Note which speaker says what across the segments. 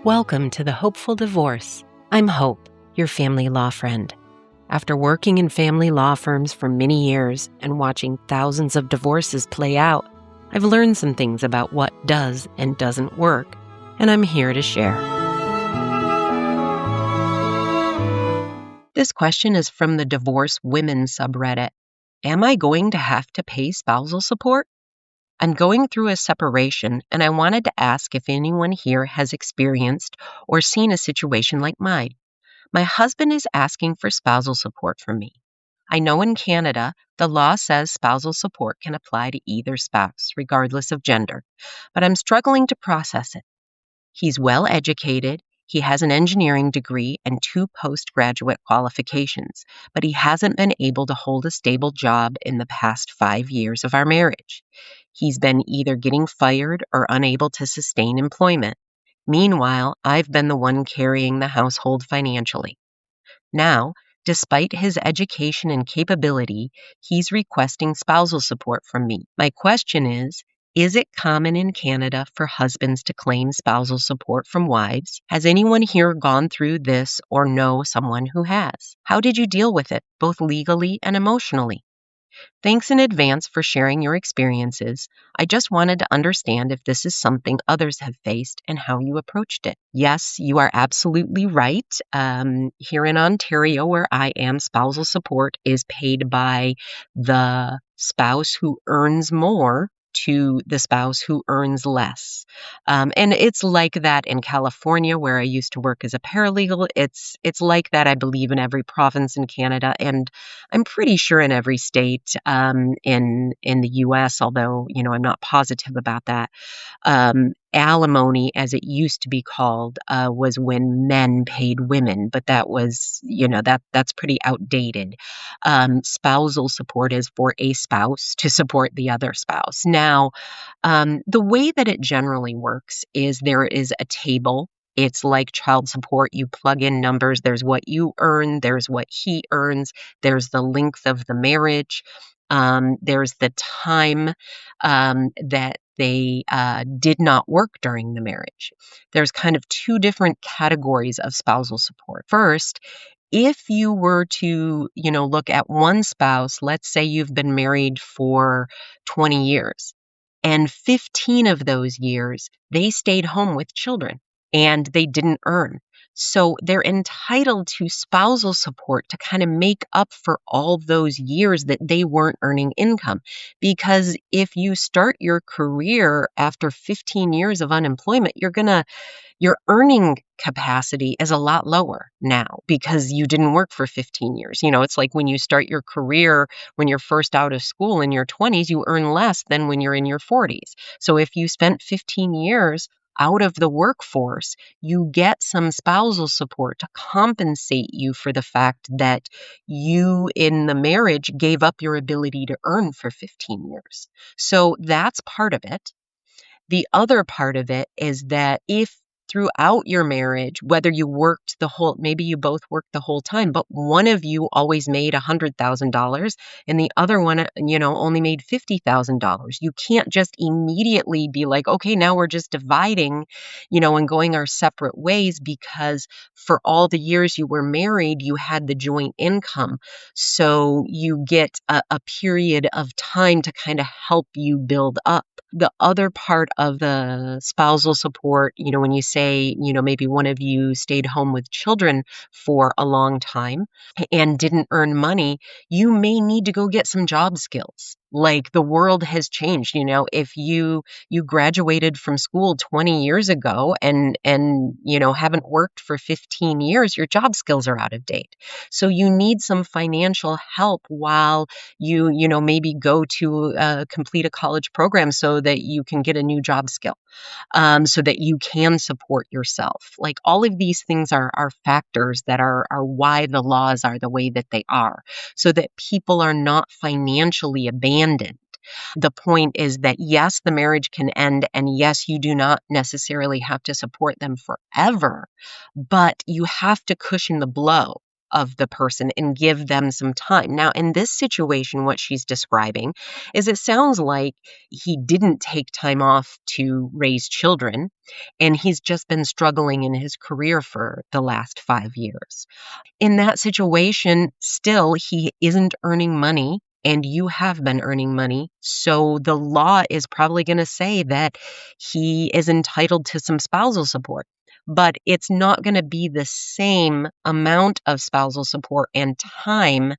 Speaker 1: Welcome to the Hopeful Divorce. I'm Hope, your family law friend. After working in family law firms for many years and watching thousands of divorces play out, I've learned some things about what does and doesn't work, and I'm here to share. This question is from the Divorce Women subreddit. Am I going to have to pay spousal support? I'm going through a separation, and I wanted to ask if anyone here has experienced or seen a situation like mine. My husband is asking for spousal support from me. I know in Canada, the law says spousal support can apply to either spouse, regardless of gender, but I'm struggling to process it. He's well educated, he has an engineering degree and 2 postgraduate qualifications, but he hasn't been able to hold a stable job in the past 5 years of our marriage. He's been either getting fired or unable to sustain employment. Meanwhile, I've been the one carrying the household financially. Now, despite his education and capability, he's requesting spousal support from me. My question is it common in Canada for husbands to claim spousal support from wives? Has anyone here gone through this or know someone who has? How did you deal with it, both legally and emotionally? Thanks in advance for sharing your experiences. I just wanted to understand if this is something others have faced and how you approached it. Yes, you are absolutely right. Here in Ontario, where I am, spousal support is paid by the spouse who earns more to the spouse who earns less. And it's like that in California, where I used to work as a paralegal. It's like that, I believe, in every province in Canada, and I'm pretty sure in every state in the U.S., although, I'm not positive about that. Alimony, as it used to be called, was when men paid women, but that was, that's pretty outdated. Spousal support is for a spouse to support the other spouse. Now, the way that it generally works is there is a table. It's like child support. You plug in numbers. There's what you earn. There's what he earns. There's the length of the marriage. There's the time that they did not work during the marriage. There's kind of 2 different categories of spousal support. First, if you were to, look at one spouse, let's say you've been married for 20 years, and 15 of those years, they stayed home with children and they didn't earn. So they're entitled to spousal support to kind of make up for all those years that they weren't earning income. Because if you start your career after 15 years of unemployment, your earning capacity is a lot lower now because you didn't work for 15 years. It's like when you start your career, when you're first out of school in your 20s, you earn less than when you're in your 40s. So if you spent 15 years out of the workforce, you get some spousal support to compensate you for the fact that you in the marriage gave up your ability to earn for 15 years. So that's part of it. The other part of it is that if throughout your marriage, whether maybe you both worked the whole time, but one of you always made $100,000 and the other one, only made $50,000. You can't just immediately be like, okay, now we're just dividing, and going our separate ways, because for all the years you were married, you had the joint income. So you get a period of time to kind of help you build up. The other part of the spousal support, when you say, maybe one of you stayed home with children for a long time and didn't earn money, you may need to go get some job skills. Like, the world has changed. If you graduated from school 20 years ago and haven't worked for 15 years, your job skills are out of date. So you need some financial help while you maybe go to complete a college program so that you can get a new job skill, so that you can support yourself. Like, all of these things are factors that are why the laws are the way that they are, so that people are not financially abandoned. The point is that, yes, the marriage can end, and yes, you do not necessarily have to support them forever, but you have to cushion the blow. of the person and give them some time. Now, in this situation, what she's describing is it sounds like he didn't take time off to raise children, and he's just been struggling in his career for the last 5 years. In that situation, still, he isn't earning money and you have been earning money. So the law is probably going to say that he is entitled to some spousal support. But it's not going to be the same amount of spousal support and time,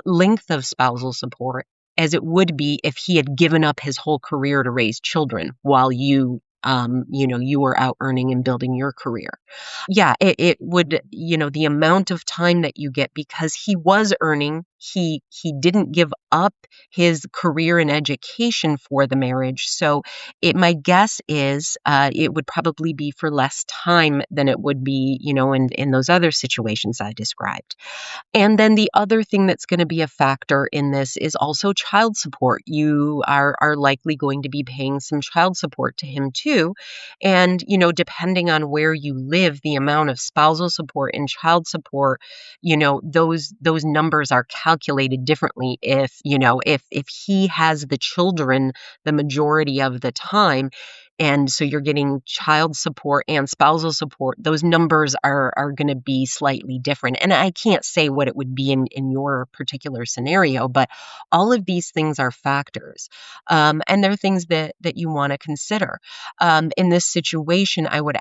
Speaker 1: length of spousal support as it would be if he had given up his whole career to raise children while you were out earning and building your career. Yeah, it would, the amount of time that you get because he was earning, he didn't give up his career and education for the marriage. So my guess is it would probably be for less time than it would be, in those other situations I described. And then the other thing that's going to be a factor in this is also child support. You are likely going to be paying some child support to him too. And, depending on where you live, the amount of spousal support and child support, those numbers are calculated differently if he has the children the majority of the time. And so you're getting child support and spousal support. Those numbers are going to be slightly different. And I can't say what it would be in your particular scenario, but all of these things are factors. And they're things that you want to consider. In this situation, I would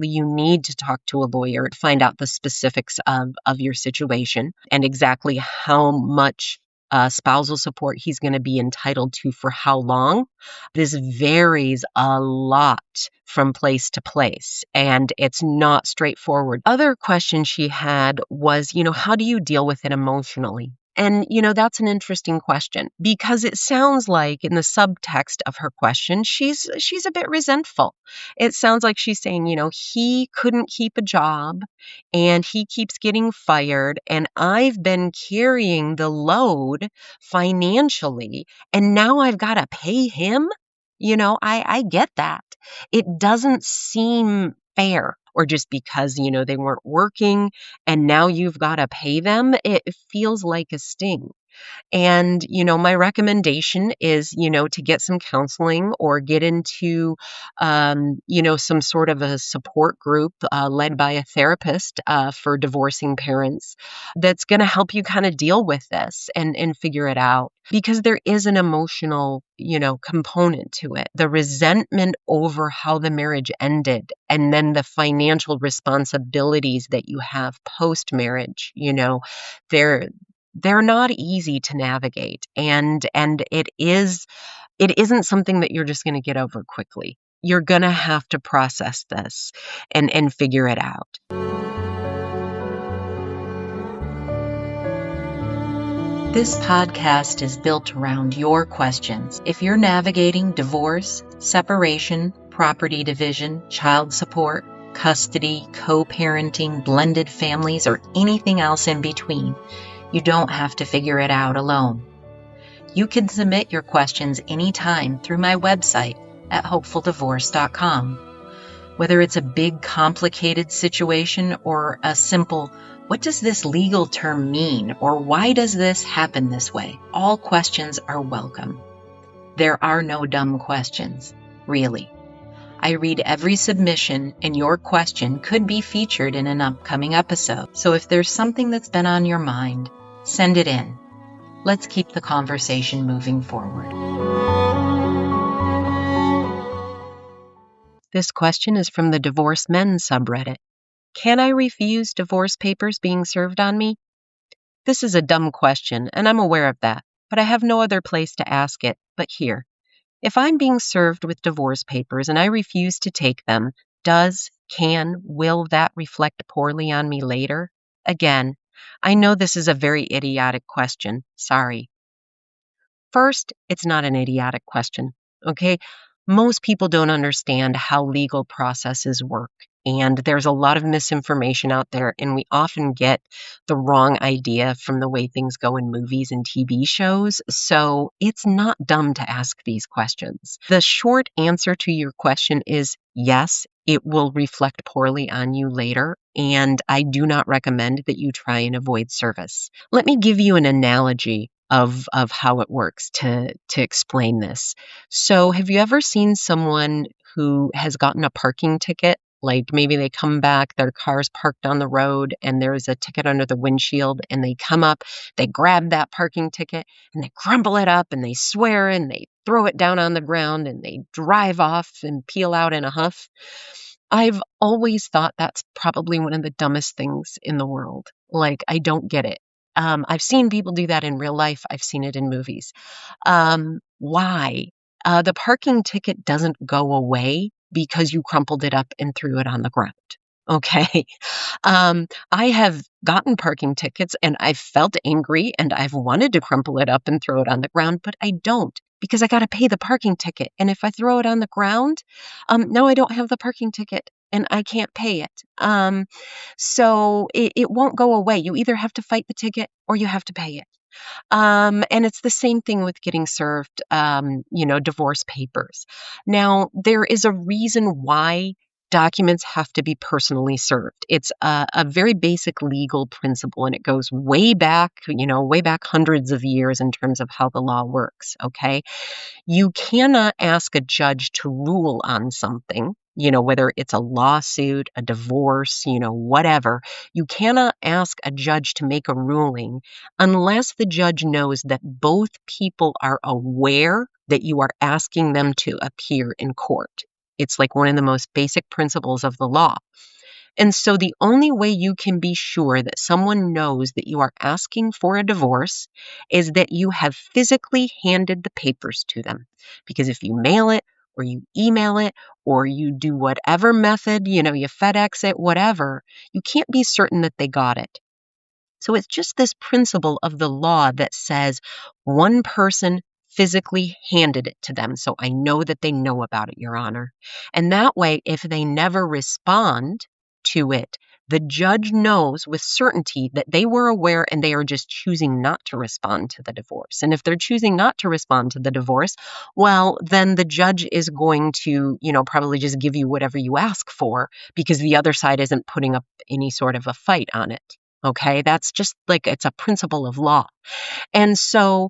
Speaker 1: you need to talk to a lawyer to find out the specifics of your situation and exactly how much spousal support he's going to be entitled to for how long. This varies a lot from place to place, and it's not straightforward. Other question she had was, how do you deal with it emotionally? And, that's an interesting question because it sounds like in the subtext of her question, she's a bit resentful. It sounds like she's saying, he couldn't keep a job and he keeps getting fired and I've been carrying the load financially and now I've got to pay him. I get that. It doesn't seem fair. Or just because, they weren't working and now you've got to pay them, it feels like a sting. And, my recommendation is, to get some counseling or get into, some sort of a support group led by a therapist for divorcing parents that's going to help you kind of deal with this and figure it out. Because there is an emotional, component to it. The resentment over how the marriage ended and then the financial responsibilities that you have post-marriage, they're not easy to navigate and it isn't something that you're just going to get over quickly. You're going to have to process this and figure it out. This podcast is built around your questions. If you're navigating divorce, separation, property division, child support, custody, co-parenting, blended families, or anything else in between, you don't have to figure it out alone. You can submit your questions anytime through my website at hopefuldivorce.com. Whether it's a big, complicated situation or a simple, what does this legal term mean? Or why does this happen this way? All questions are welcome. There are no dumb questions, really. I read every submission, and your question could be featured in an upcoming episode. So if there's something that's been on your mind, send it in. Let's keep the conversation moving forward. This question is from the Divorce Men subreddit. Can I refuse divorce papers being served on me? This is a dumb question, and I'm aware of that, but I have no other place to ask it but here. If I'm being served with divorce papers and I refuse to take them, will that reflect poorly on me later? Again, I know this is a very idiotic question. Sorry. First, it's not an idiotic question, okay? Most people don't understand how legal processes work, and there's a lot of misinformation out there, and we often get the wrong idea from the way things go in movies and TV shows, so it's not dumb to ask these questions. The short answer to your question is yes, it will reflect poorly on you later, and I do not recommend that you try and avoid service. Let me give you an analogy of how it works to explain this. So, have you ever seen someone who has gotten a parking ticket? Like maybe they come back, their car's parked on the road, and there's a ticket under the windshield, and they come up, they grab that parking ticket, and they crumple it up, and they swear, and they throw it down on the ground, and they drive off and peel out in a huff. I've always thought that's probably one of the dumbest things in the world. Like, I don't get it. I've seen people do that in real life. I've seen it in movies. Why? The parking ticket doesn't go away because you crumpled it up and threw it on the ground. Okay. I have gotten parking tickets and I've felt angry and I've wanted to crumple it up and throw it on the ground, but I don't because I got to pay the parking ticket. And if I throw it on the ground, now I don't have the parking ticket and I can't pay it. So it won't go away. You either have to fight the ticket or you have to pay it. And it's the same thing with getting served, divorce papers. Now, there is a reason why documents have to be personally served. It's a very basic legal principle, and it goes way back, way back hundreds of years in terms of how the law works. Okay. You cannot ask a judge to rule on something, whether it's a lawsuit, a divorce, whatever. You cannot ask a judge to make a ruling unless the judge knows that both people are aware that you are asking them to appear in court. It's like one of the most basic principles of the law. And so the only way you can be sure that someone knows that you are asking for a divorce is that you have physically handed the papers to them. Because if you mail it or you email it or you do whatever method, you FedEx it, whatever, you can't be certain that they got it. So it's just this principle of the law that says one person physically handed it to them. So I know that they know about it, Your Honor. And that way, if they never respond to it, the judge knows with certainty that they were aware and they are just choosing not to respond to the divorce. And if they're choosing not to respond to the divorce, well, then the judge is going to, probably just give you whatever you ask for because the other side isn't putting up any sort of a fight on it. Okay, that's just like it's a principle of law. And so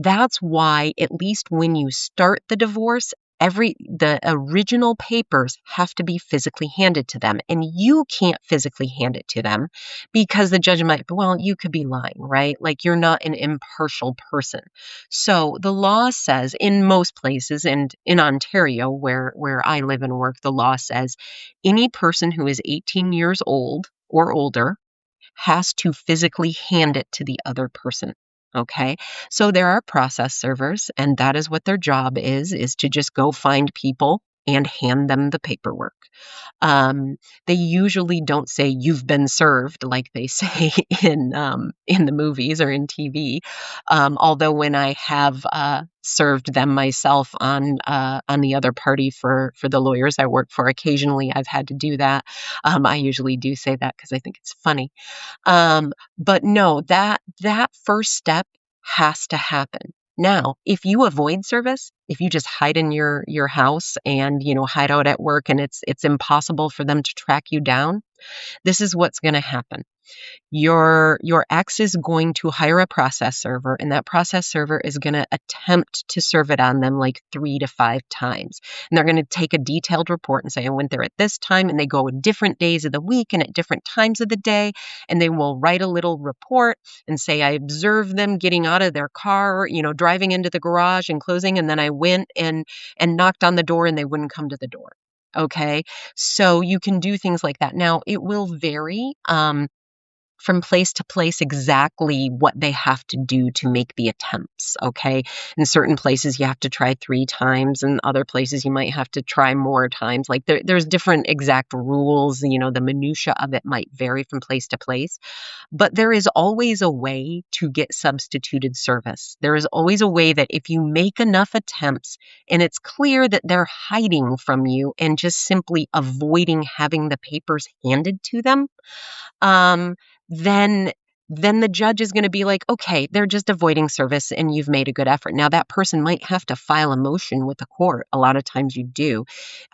Speaker 1: that's why, at least when you start the divorce, the original papers have to be physically handed to them. And you can't physically hand it to them because the judge might, well, you could be lying, right? Like you're not an impartial person. So the law says in most places, and in Ontario, where I live and work, the law says any person who is 18 years old or older has to physically hand it to the other person. Okay. So there are process servers, and that is what their job is to just go find people and hand them the paperwork. They usually don't say you've been served like they say in the movies or in TV. Although when I have served them myself on the other party for the lawyers I work for, occasionally I've had to do that. I usually do say that because I think it's funny. But no, that first step has to happen. Now, if you avoid service, if you just hide in your house and, hide out at work and it's impossible for them to track you down, this is what's going to happen. Your ex is going to hire a process server, and that process server is going to attempt to serve it on them like 3 to 5 times. And they're going to take a detailed report and say, I went there at this time, and they go at different days of the week and at different times of the day, and they will write a little report and say, I observed them getting out of their car, driving into the garage and closing, and then I went and knocked on the door and they wouldn't come to the door. Okay, so you can do things like that. Now, it will vary from place to place exactly what they have to do to make the attempts, okay? In certain places, you have to try 3 times, and other places, you might have to try more times. Like, there's different exact rules, the minutia of it might vary from place to place, but there is always a way to get substituted service. There is always a way that if you make enough attempts, and it's clear that they're hiding from you and just simply avoiding having the papers handed to them, then then the judge is going to be like, okay, they're just avoiding service and you've made a good effort. Now, that person might have to file a motion with the court. A lot of times you do.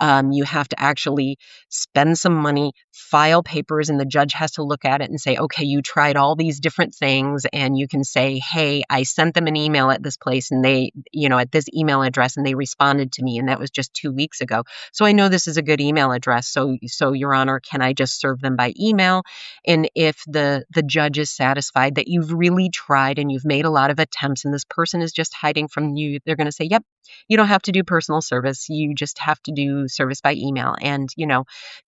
Speaker 1: You have to actually spend some money, file papers, and the judge has to look at it and say, okay, you tried all these different things. And you can say, hey, I sent them an email at this place and they, at this email address, and they responded to me. And that was just 2 weeks ago. So I know this is a good email address. So Your Honor, can I just serve them by email? And if the judge is satisfied that you've really tried and you've made a lot of attempts and this person is just hiding from you, they're going to say, yep, you don't have to do personal service. You just have to do service by email. And,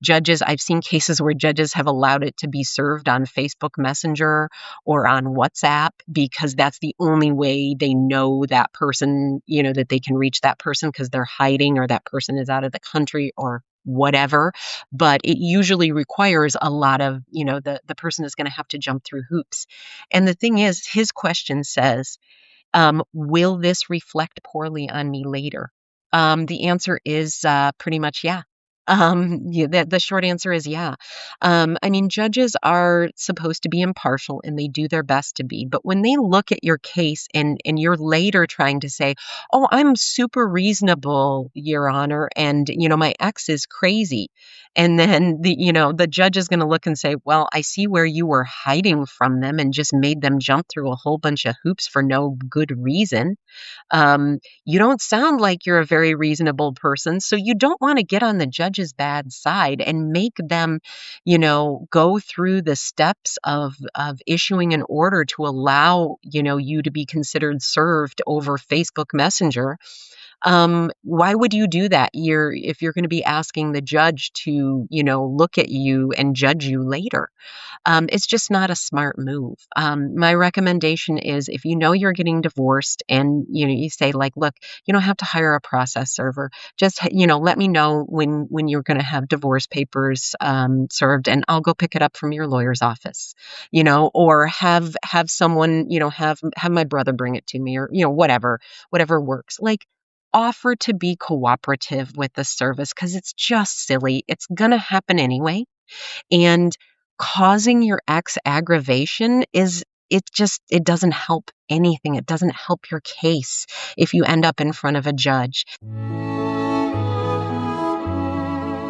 Speaker 1: judges, I've seen cases where judges have allowed it to be served on Facebook Messenger or on WhatsApp because that's the only way they know that person, that they can reach that person because they're hiding or that person is out of the country or whatever. But it usually requires a lot of, the person is going to have to jump through hoops. And the thing is, his question says, will this reflect poorly on me later? The answer is pretty much yeah. Yeah, the short answer is yeah. Judges are supposed to be impartial and they do their best to be. But when they look at your case and you're later trying to say, oh, I'm super reasonable, Your Honor, and, my ex is crazy. And then the judge is going to look and say, well, I see where you were hiding from them and just made them jump through a whole bunch of hoops for no good reason. You don't sound like you're a very reasonable person, so you don't want to get on the judge's bad side and make them, go through the steps of issuing an order to allow, you to be considered served over Facebook Messenger. Why would you do that? If you're going to be asking the judge to, look at you and judge you later. It's just not a smart move. My recommendation is if you're getting divorced and, you say like, look, you don't have to hire a process server. Just, let me know when you're going to have divorce papers served and I'll go pick it up from your lawyer's office, or have someone, have my brother bring it to me or, whatever works. Like, offer to be cooperative with the service because it's just silly. It's going to happen anyway. And causing your ex aggravation it doesn't help anything. It doesn't help your case if you end up in front of a judge.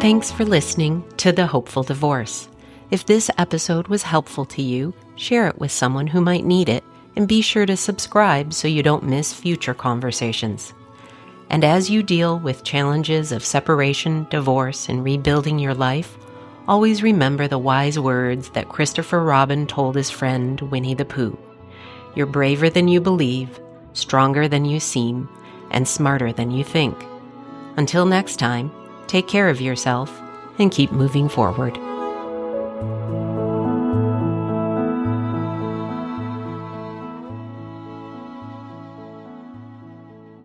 Speaker 2: Thanks for listening to The Hopeful Divorce. If this episode was helpful to you, share it with someone who might need it, and be sure to subscribe so you don't miss future conversations. And as you deal with challenges of separation, divorce, and rebuilding your life, always remember the wise words that Christopher Robin told his friend Winnie the Pooh. You're braver than you believe, stronger than you seem, and smarter than you think. Until next time, take care of yourself and keep moving forward.